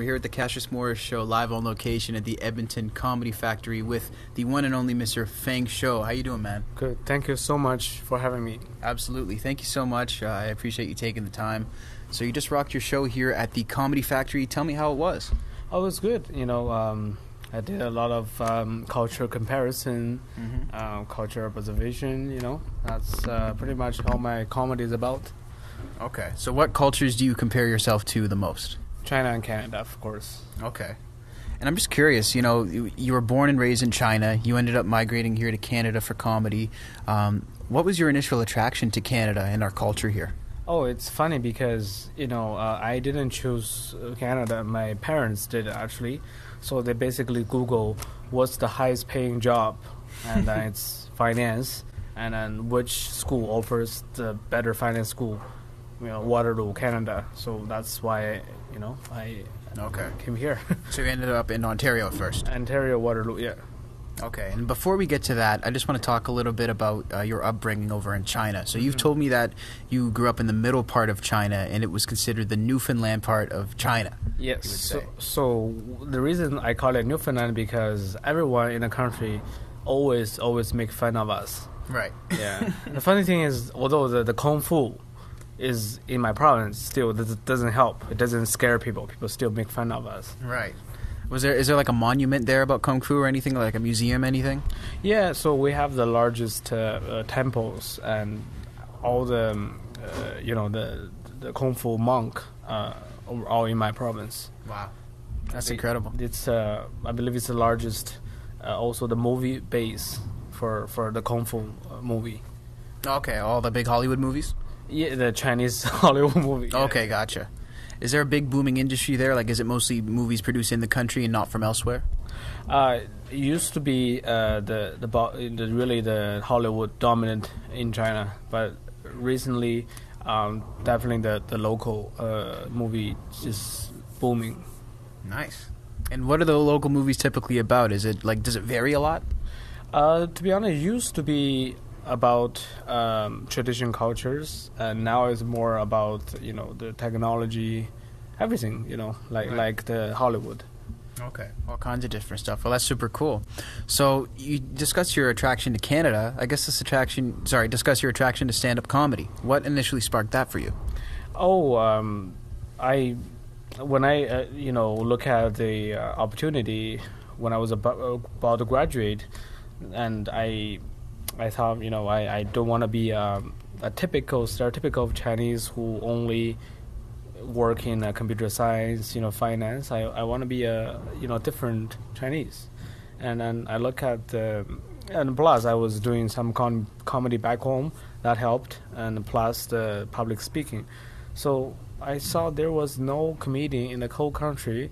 We're here at the Cassius Morris Show, live on location at the Edmonton Comedy Factory with the one and only Mr. Fangzhou. How you doing, man? Good. Thank you so much for having me. Absolutely. Thank you so much. I appreciate you taking the time. So you just rocked your show here at the Comedy Factory. Tell me how it was. Oh, it was good. I did a lot of culture comparison, culture observation. That's pretty much how my comedy is about. Okay. So what cultures do you compare yourself to the most? China and Canada, of course. Okay. And I'm just curious, you were born and raised in China. You ended up migrating here to Canada for comedy. What was your initial attraction to Canada and our culture here? Oh, it's funny because, I didn't choose Canada. My parents did, actually. So they basically Google what's the highest paying job, and then it's finance, and then which school offers the better finance school, Waterloo, Canada. So that's why, I came here. So you ended up in Ontario at first? Ontario, Waterloo, yeah. Okay, and before we get to that, I just want to talk a little bit about your upbringing over in China. So you've told me that you grew up in the middle part of China, and it was considered the Newfoundland part of China. Yes, so the reason I call it Newfoundland because everyone in the country always make fun of us. Right. Yeah. The funny thing is, although the Kung Fu is in my province, still that doesn't help. It doesn't scare people. People still make fun of us. Right. Is there like a monument there about Kung Fu or anything, like a museum, anything? Yeah, so we have the largest temples and all the, the Kung Fu monk all in my province. Wow. That's incredible. It's I believe it's the largest, also the movie base for the Kung Fu movie. Okay, all the big Hollywood movies? Yeah, the Chinese Hollywood movie. Yeah. Okay, gotcha. Is there a big booming industry there? Like, is it mostly movies produced in the country and not from elsewhere? It used to be the Hollywood dominant in China, but recently, definitely the local movie is booming. Nice. And what are the local movies typically about? Is it does it vary a lot? To be honest, it used to be about traditional cultures, and now it's more about the technology, everything, like the Hollywood. Okay, all kinds of different stuff. Well, that's super cool. So you discussed your attraction to Canada. I guess discuss your attraction to stand-up comedy. What initially sparked that for you? Oh, when I look at the opportunity when I was about to graduate, and I thought, I don't want to be a stereotypical Chinese who only work in computer science, finance. I want to be a, different Chinese. And then I look at and plus I was doing some comedy back home that helped, and plus the public speaking. So I saw there was no comedian in the whole country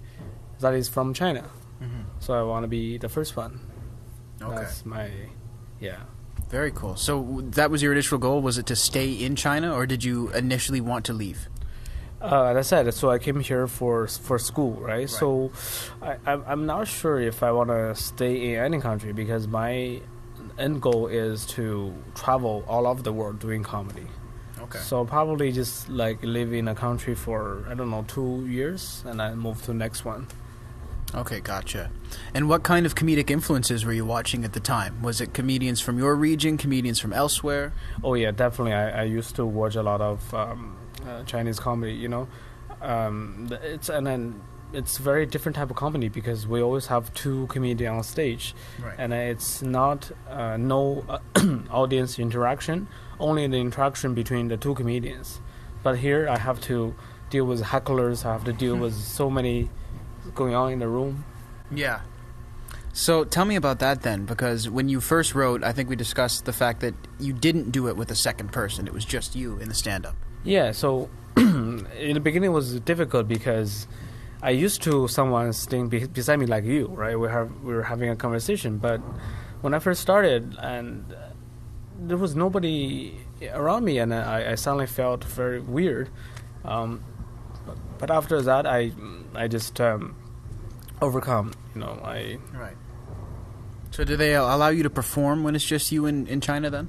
that is from China. Mm-hmm. So I want to be the first one. Okay. That's my, yeah. Very cool. So that was your initial goal? Was it to stay in China, or did you initially want to leave? As I said, so I came here for school, right? So I'm not sure if I want to stay in any country because my end goal is to travel all over the world doing comedy. Okay. So probably just live in a country for, 2 years and then move to the next one. Okay, gotcha. And what kind of comedic influences were you watching at the time? Was it comedians from your region, comedians from elsewhere? Oh yeah, definitely. I used to watch a lot of Chinese comedy. It's very different type of comedy because we always have two comedians on stage, right. And it's not no audience interaction, only the interaction between the two comedians. But here I have to deal with hecklers. I have to deal with so many going on in the room. Yeah. So tell me about that then, because when you first wrote, I think we discussed the fact that you didn't do it with a second person. It was just you in the stand-up. Yeah, so in the beginning it was difficult because I used to someone sitting beside me like you, right? We were having a conversation, but when I first started and there was nobody around me, and I suddenly felt very weird. But after that, I just overcome. Right. So do they allow you to perform when it's just you in China then?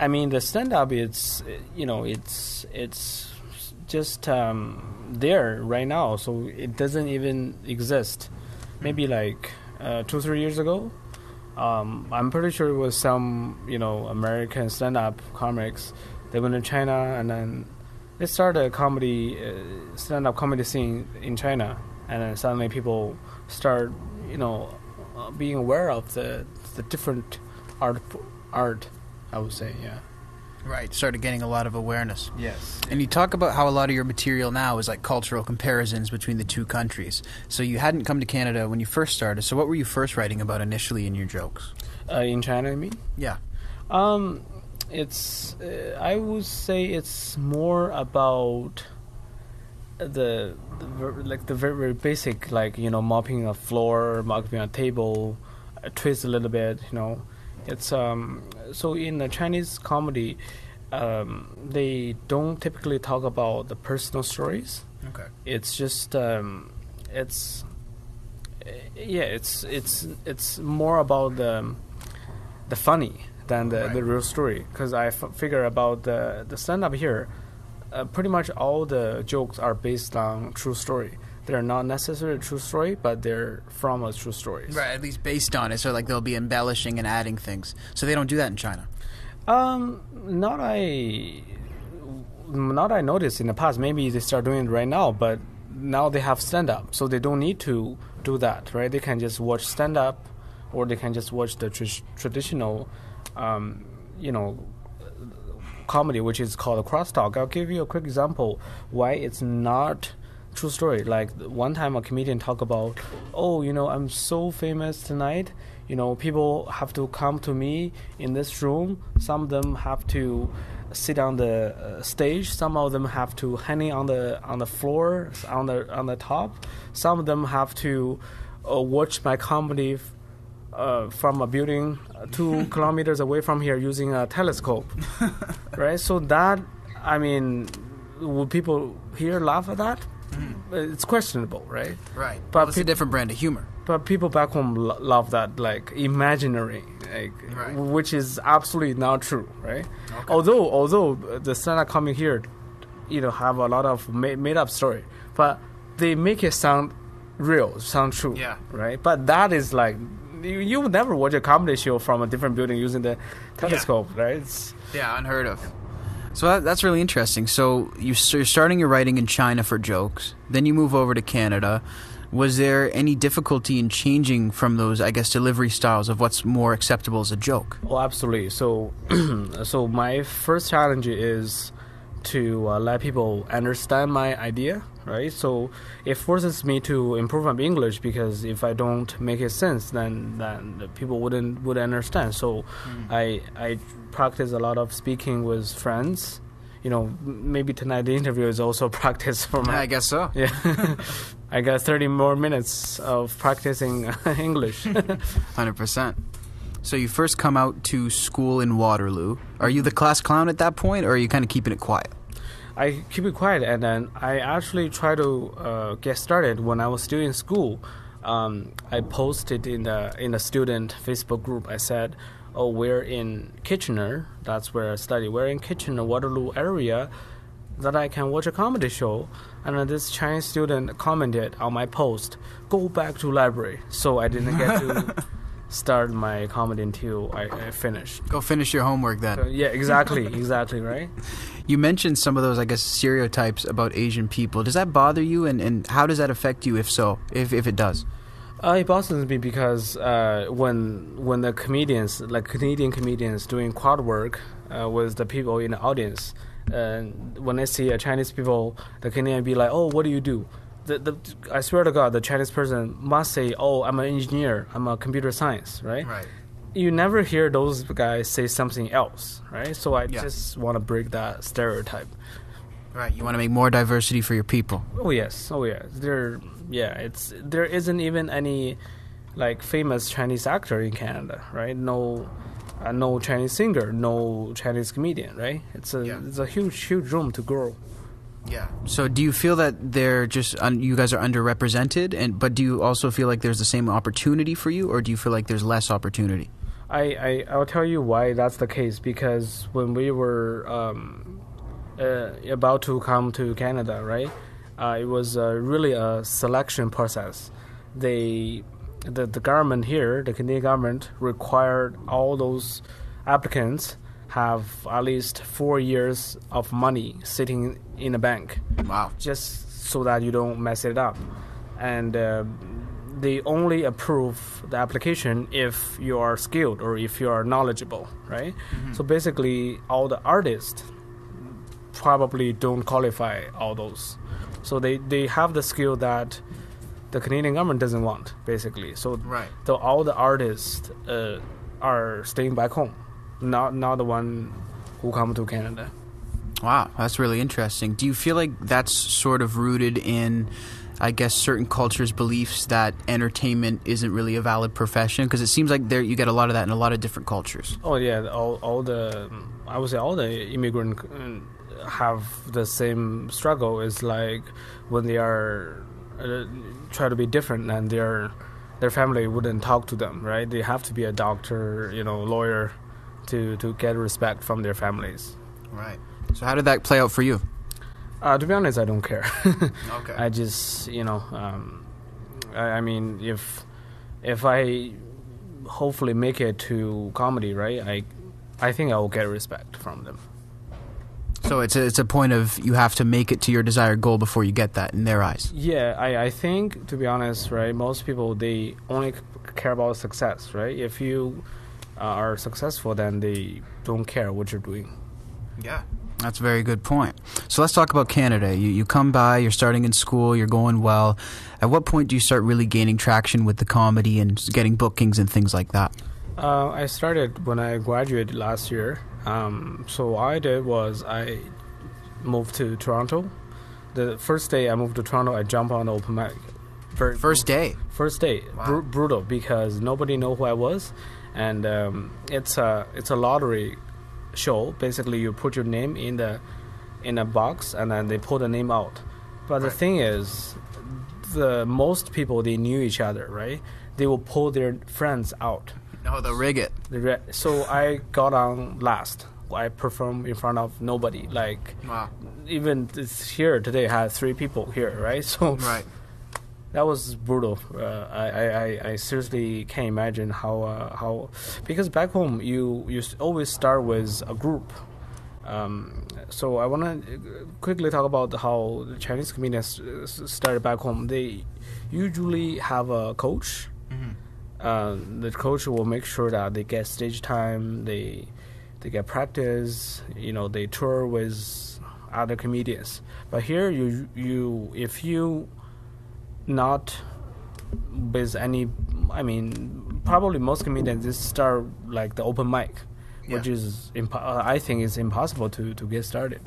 I mean, the stand-up, it's just there right now, so it doesn't even exist. Maybe like 2-3 years ago, I'm pretty sure it was some American stand-up comics. They went to China and then they started a stand-up comedy scene in China, and then suddenly people start being aware of the different art, I would say, yeah. Right, started getting a lot of awareness. Yes. And you talk about how a lot of your material now is like cultural comparisons between the two countries. So you hadn't come to Canada when you first started. So what were you first writing about initially in your jokes? In China, you mean? Yeah. It's I would say it's more about the very, very basic, mopping a floor, mopping a table, twist a little bit, It's so in the Chinese comedy, they don't typically talk about the personal stories. Okay. It's just it's more about the funny than the real story. Because I figure about the stand-up here, pretty much all the jokes are based on true story. They're not necessarily a true story, but they're from a true story. Right, at least based on it. So like they'll be embellishing and adding things. So they don't do that in China. Not I noticed in the past. Maybe they start doing it right now, but now they have stand-up, so they don't need to do that, right? They can just watch stand-up, or they can just watch the traditional, comedy, which is called crosstalk. I'll give you a quick example why it's not true story. Like one time a comedian talked about, I'm so famous tonight, people have to come to me in this room. Some of them have to sit on the stage, some of them have to hanging on the floor, on the top. Some of them have to watch my comedy from a building 2 kilometers away from here using a telescope. Right? So that, would people here laugh at that? It's questionable, right? Right. But it's a different brand of humor. But people back home love that, like imaginary, which is absolutely not true, right? Okay. Although the stand-up coming here, have a lot of made-up story, but they make it sound real, sound true, right? But that is like you would never watch a comedy show from a different building using the telescope, right? It's unheard of. So that's really interesting. So you're starting your writing in China for jokes. Then you move over to Canada. Was there any difficulty in changing from those, I guess, delivery styles of what's more acceptable as a joke? Oh, absolutely. So, so my first challenge is to let people understand my idea, right? So it forces me to improve my English, because if I don't make it sense, then the people would understand. So I practice a lot of speaking with friends. Maybe tonight the interview is also practice for my... I guess so. Yeah. I got 30 more minutes of practicing English. 100%. So you first come out to school in Waterloo. Are you the class clown at that point, or are you kind of keeping it quiet? I keep it quiet, and then I actually try to get started when I was still in school. I posted in the student Facebook group. I said, we're in Kitchener. That's where I study. We're in Kitchener, Waterloo area, that I can watch a comedy show. And then this Chinese student commented on my post, "Go back to library." So I didn't get to start my comedy until I finished. Go finish your homework then. So, yeah, exactly, right? You mentioned some of those, I guess, stereotypes about Asian people. Does that bother you, and how does that affect you, if so, if it does? It bothers me because when the comedians, like Canadian comedians, doing crowd work with the people in the audience, when I see Chinese people, the Canadian be like, "Oh, what do you do?" I swear to God, the Chinese person must say, "Oh, I'm an engineer. I'm a computer science," right? Right. You never hear those guys say something else, right? So I just want to break that stereotype. Right. You want to make more diversity for your people. Oh yes. There isn't even any like famous Chinese actor in Canada, right? No Chinese singer, no Chinese comedian, right? It's a huge room to grow. Yeah. So do you feel that they're just you guys are underrepresented, but do you also feel like there's the same opportunity for you, or do you feel like there's less opportunity? I'll tell you why that's the case, because when we were about to come to Canada, right? It was really a selection process. The government here, the Canadian government, required all those applicants have at least 4 years of money sitting in a bank. Wow. Just so that you don't mess it up. And they only approve the application if you are skilled or if you are knowledgeable, right? Mm-hmm. So basically, all the artists probably don't qualify all those. So they have the skill that the Canadian government doesn't want, basically. So right. All the artists are staying back home, not the one who come to Canada. Wow, that's really interesting. Do you feel like that's sort of rooted in, I guess, certain cultures' beliefs that entertainment isn't really a valid profession? Because it seems like you get a lot of that in a lot of different cultures. Oh yeah, I would say all the immigrant have the same struggle. It's like when they are try to be different and their family wouldn't talk to them, right? They have to be a doctor, lawyer, to get respect from their families. Right. So how did that play out for you? To be honest, I don't care. Okay. I just, I mean, if I hopefully make it to comedy, right, I think I will get respect from them. So it's a point of you have to make it to your desired goal before you get that in their eyes. Yeah, I think, to be honest, right, most people, they only care about success, right? If you are successful, then they don't care what you're doing. Yeah. That's a very good point. So let's talk about Canada. You come by, you're starting in school, you're going well. At what point do you start really gaining traction with the comedy and getting bookings and things like that? I started when I graduated last year. So what I did was I moved to Toronto. The first day I moved to Toronto, I jumped on the open mic. First day? First day. Wow. Brutal, because nobody knew who I was. And it's a lottery show. Basically, you put your name in a box and then they pull the name out. But the thing is, most people, they knew each other, right? They will pull their friends out. No, they'll rig it. So I got on last. I performed in front of nobody. Like, wow. Even here today, I had 3 people here, right? So right. That was brutal. I seriously can't imagine how because back home you always start with a group. So I want to quickly talk about how the Chinese comedians started back home. They usually have a coach. Mm-hmm. The coach will make sure that they get stage time, they get practice. They tour with other comedians. But here, if you not with any, I mean, probably most comedians just start like the open mic, which is I think is impossible to get started.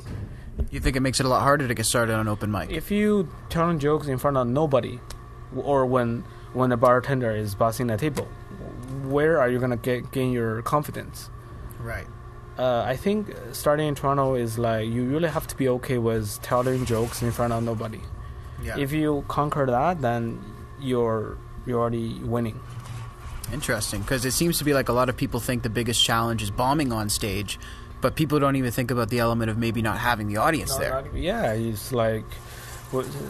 You think it makes it a lot harder to get started on open mic? If you tell jokes in front of nobody, or when the bartender is bossing the table, where are you gonna gain your confidence? Right. I think starting in Toronto is like you really have to be okay with telling jokes in front of nobody. Yeah. If you conquer that, then you're already winning. Interesting, because it seems to be like a lot of people think the biggest challenge is bombing on stage, but people don't even think about the element of maybe not having the audience there. Yeah, it's like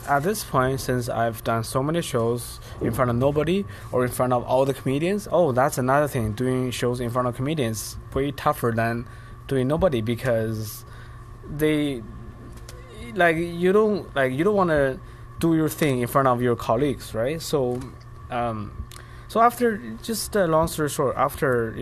at this point, since I've done so many shows in front of nobody or in front of all the comedians, that's another thing. Doing shows in front of comedians way tougher than doing nobody, because they you don't want to do your thing in front of your colleagues, right? So after, just a long story short, after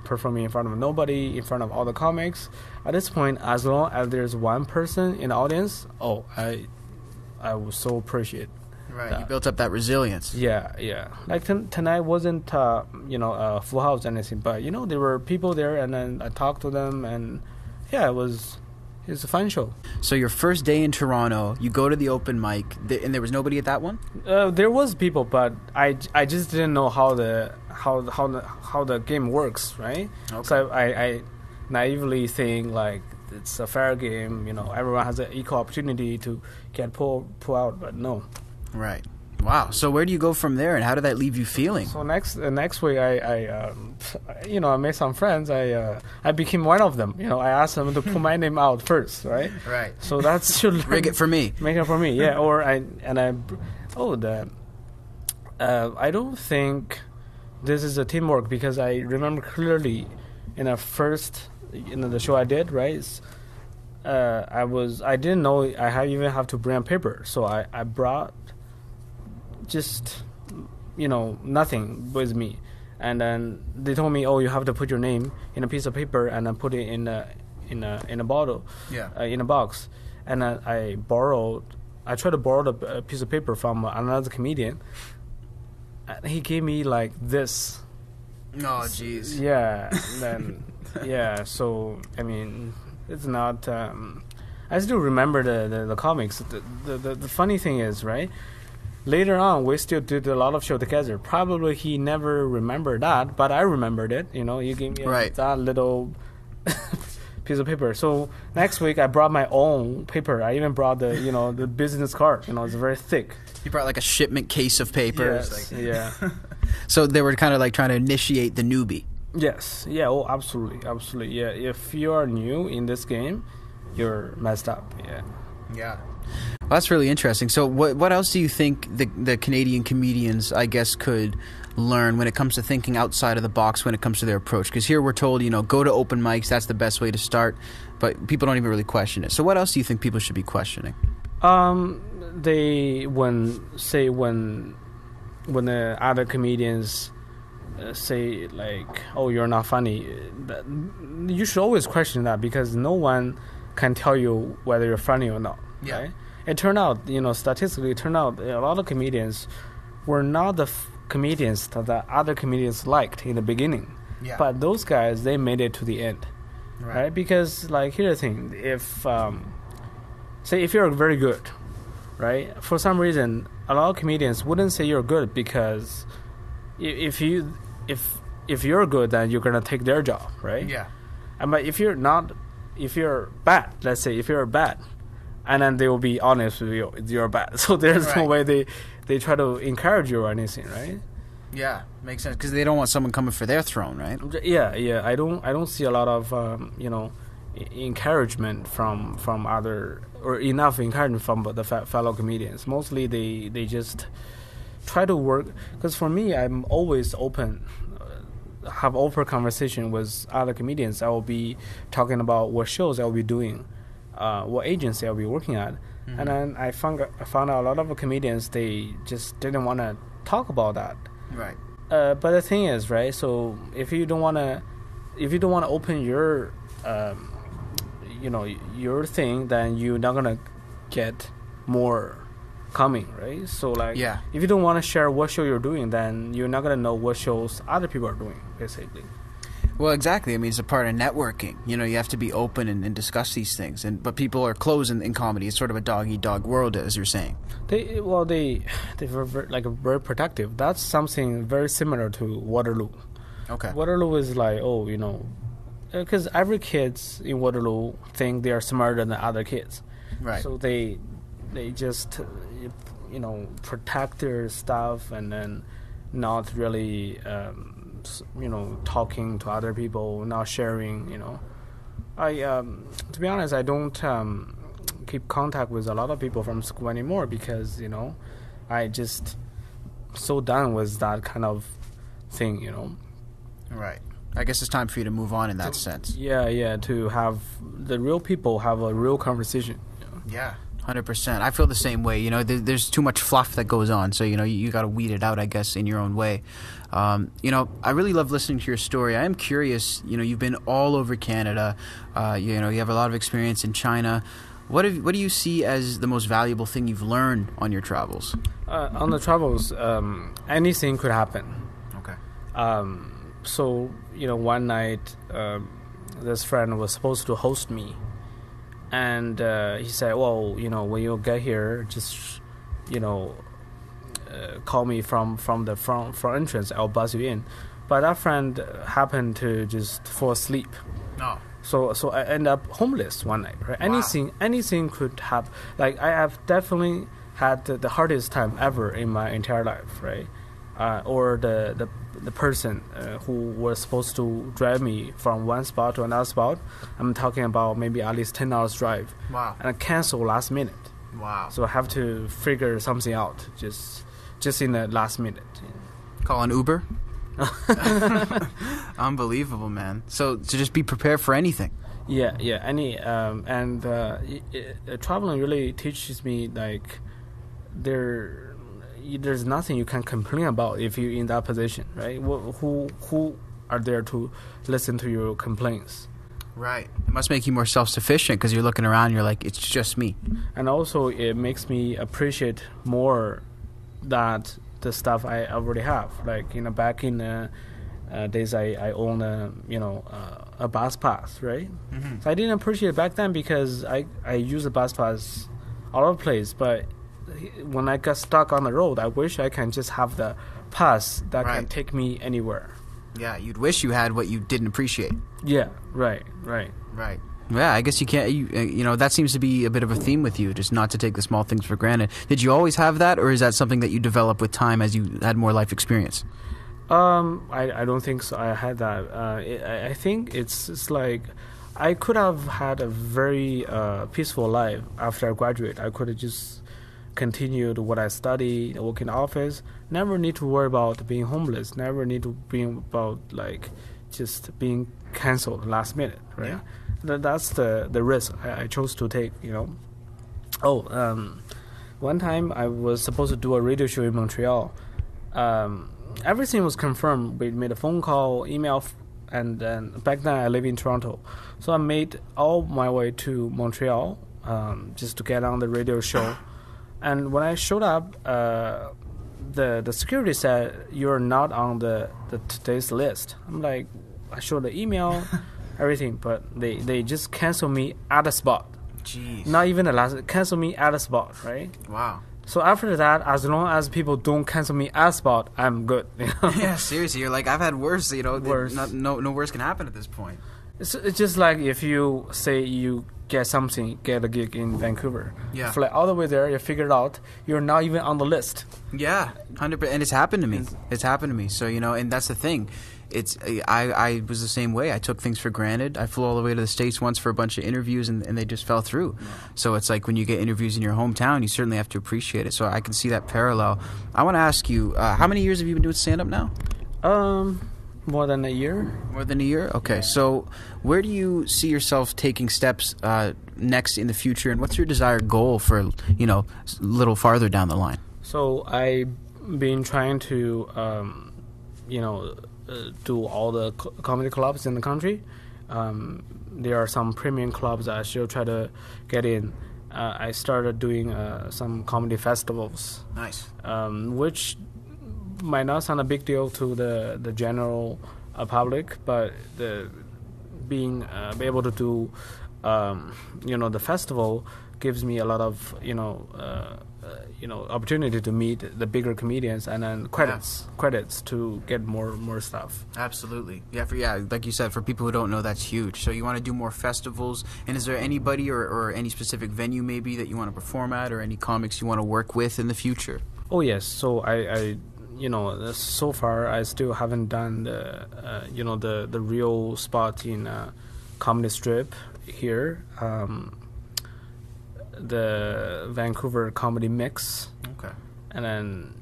performing in front of nobody, in front of all the comics, at this point, as long as there's one person in the audience, I was so appreciate. Right, you built up that resilience. Yeah. Like tonight wasn't a full house or anything, but there were people there, and then I talked to them, and it's a fun show. So your first day in Toronto, you go to the open mic, and there was nobody at that one? There was people, but I just didn't know how the game works, right? Okay. So I naively think like it's a fair game. Everyone has an equal opportunity to get pull out, but no. Right. Wow. So where do you go from there, and how did that leave you feeling? So next week, I made some friends. I became one of them. I asked them to put my name out first, right? Right. So that's should Make it for me. Make it for me, yeah. I don't think this is a teamwork, because I remember clearly in the show I did, right? I didn't know I even have to bring paper, so I brought just nothing with me, and then they told me, oh, you have to put your name in a piece of paper and then put it in a bottle, in a box. And then I tried to borrow a piece of paper from another comedian, and he gave me like this. Oh, jeez. Yeah. Then yeah. So I mean, it's not. I still remember the comics. The funny thing is, right? Later on, we still did a lot of show together. Probably he never remembered that, but I remembered it. You gave me that little piece of paper. So next week, I brought my own paper. I even brought the business card. It's very thick. You brought like a shipment case of papers. Yes, yeah. So they were kind of like trying to initiate the newbie. Yes. Yeah. Oh, absolutely. Absolutely. Yeah. If you are new in this game, you're messed up. Yeah. Yeah. Well, that's really interesting. So what else do you think the Canadian comedians, I guess, could learn when it comes to thinking outside of the box when it comes to their approach? Because here we're told, go to open mics, that's the best way to start, but people don't even really question it. So what else do you think people should be questioning? When the other comedians say like, oh, you're not funny, you should always question that, because no one can tell you whether you're funny or not. Yeah. Right? It turned out, statistically, a lot of comedians were not the comedians that the other comedians liked in the beginning. Yeah. But those guys, they made it to the end. Right? Because, like, here's the thing. If you're very good, right? For some reason, a lot of comedians wouldn't say you're good, because if you're good, then you're going to take their job, right? Yeah. But if you're bad, let's say, if you're bad, and then they will be honest with you, you're bad. So there's no way they try to encourage you or anything, right? Yeah, makes sense, because they don't want someone coming for their throne, right? Yeah. I don't see a lot of encouragement from other, or enough encouragement from the fellow comedians. Mostly they just try to work. Because for me, I'm always open. Have open conversation with other comedians. I will be talking about what shows I will be doing, what agency I'll be working at. Mm-hmm. And then I found out a lot of comedians, they just didn't want to talk about that. Right. But the thing is, right? So if you don't want to open your, your thing, then you're not gonna get more coming, right? So if you don't want to share what show you're doing, then you're not gonna know what shows other people are doing, basically. Well, exactly. I mean, it's a part of networking. You have to be open and discuss these things. But people are closed in comedy. It's sort of a dog-eat-dog world, as you're saying. They were very protective. That's something very similar to Waterloo. Okay. Waterloo is like, because every kids in Waterloo think they are smarter than the other kids. Right. So they just protect their stuff, and then not really talking to other people, not sharing. I to be honest, I don't keep contact with a lot of people from school anymore, because I just so done with that kind of thing. Right. I guess it's time for you to move on in that sense. Yeah, to have the real people have a real conversation. Yeah, 100%. I feel the same way. There's too much fluff that goes on, so you got to weed it out, I guess, in your own way. I really love listening to your story. I am curious. You've been all over Canada. You have a lot of experience in China. What do you see as the most valuable thing you've learned on your travels? On the travels, anything could happen. Okay. So one night, this friend was supposed to host me, and he said, "Well, when you get here, just call me from the front entrance. I'll buzz you in." But that friend happened to just fall asleep. No. So I end up homeless one night. Right? Wow. Anything could happen. Like, I have definitely had the hardest time ever in my entire life, right? Or the person who was supposed to drive me from one spot to another spot, I'm talking about maybe at least 10 hours drive. Wow. And I cancel last minute. Wow. So I have to figure something out just in the last minute. Call an Uber? Unbelievable, man. So to just be prepared for anything. Yeah. Traveling really teaches me like there's nothing you can complain about if you're in that position, right? Who are there to listen to your complaints? Right. It must make you more self-sufficient because you're looking around and you're like, it's just me. And also it makes me appreciate more that the stuff I already have. Like, back in days I own a bus pass, right? Mm-hmm. So I didn't appreciate it back then because I use the bus pass all over the place, but when I got stuck on the road, I wish I can just have the pass that can take me anywhere. Yeah, you'd wish you had what you didn't appreciate. Yeah, right. Yeah, I guess you can't. That seems to be a bit of a theme with you, just not to take the small things for granted. Did you always have that, or is that something that you developed with time as you had more life experience? I don't think so. I had that. I think it's like I could have had a very peaceful life after I graduate. I could have just continued what I studied, work in the office. Never need to worry about being homeless. Never need to be about like just being canceled last minute, right? Yeah. That's the risk I chose to take, one time I was supposed to do a radio show in Montreal. Everything was confirmed. We made a phone call, email, and then back then I live in Toronto. So I made all my way to Montreal just to get on the radio show. And when I showed up, the security said, "You're not on the today's list." I'm like, I showed the email, everything, but they just cancel me at the spot. Jeez. Not even the last, cancel me at the spot, right? Wow. So after that, as long as people don't cancel me at the spot, I'm good. Yeah, seriously, you're like, I've had worse. Worse. No worse can happen at this point. It's just like if you say you get a gig in Vancouver. Yeah. Fly all the way there, you figure it out, you're not even on the list. Yeah, 100%. And it's happened to me. It's happened to me. So, and that's the thing. I was the same way. I took things for granted. I flew all the way to the States once for a bunch of interviews, and they just fell through. Yeah. So it's like when you get interviews in your hometown, you certainly have to appreciate it. So I can see that parallel. I want to ask you, how many years have you been doing stand-up now? More than a year. More than a year? Okay. Yeah. So where do you see yourself taking steps next in the future, and what's your desired goal for, a little farther down the line? So I've been trying to, do all the comedy clubs in the country. There are some premium clubs that I still try to get in. I started doing some comedy festivals. Nice. Which might not sound a big deal to the general public, but being able to do the festival gives me a lot of opportunity to meet the bigger comedians, and then credits to get more stuff. Absolutely. Yeah, like you said, for people who don't know, that's huge. So you want to do more festivals, and is there anybody or any specific venue maybe that you want to perform at, or any comics you want to work with in the future? Oh yes, so I so far I still haven't done the real spot in Comedy Strip here, the Vancouver Comedy Mix. Okay. And then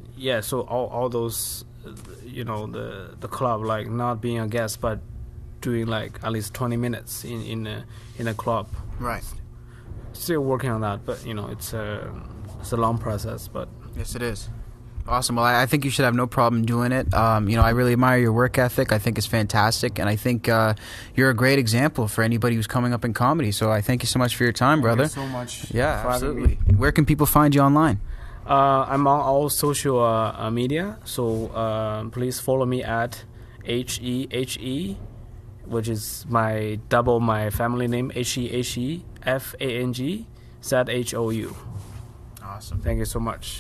so all those, the club, like not being a guest but doing like at least 20 minutes in a club. Right. Still working on that, but it's a long process, but yes, it is. Awesome. Well, I think you should have no problem doing it. I really admire your work ethic. I think it's fantastic, and I think you're a great example for anybody who's coming up in comedy. So I thank you so much for your time, brother. Thank you so much. Yeah, absolutely. Where can people find you online? I'm on all social media, so please follow me at HEHE, which is my family name, HEHE FANG ZHOU. Awesome. Thank you so much.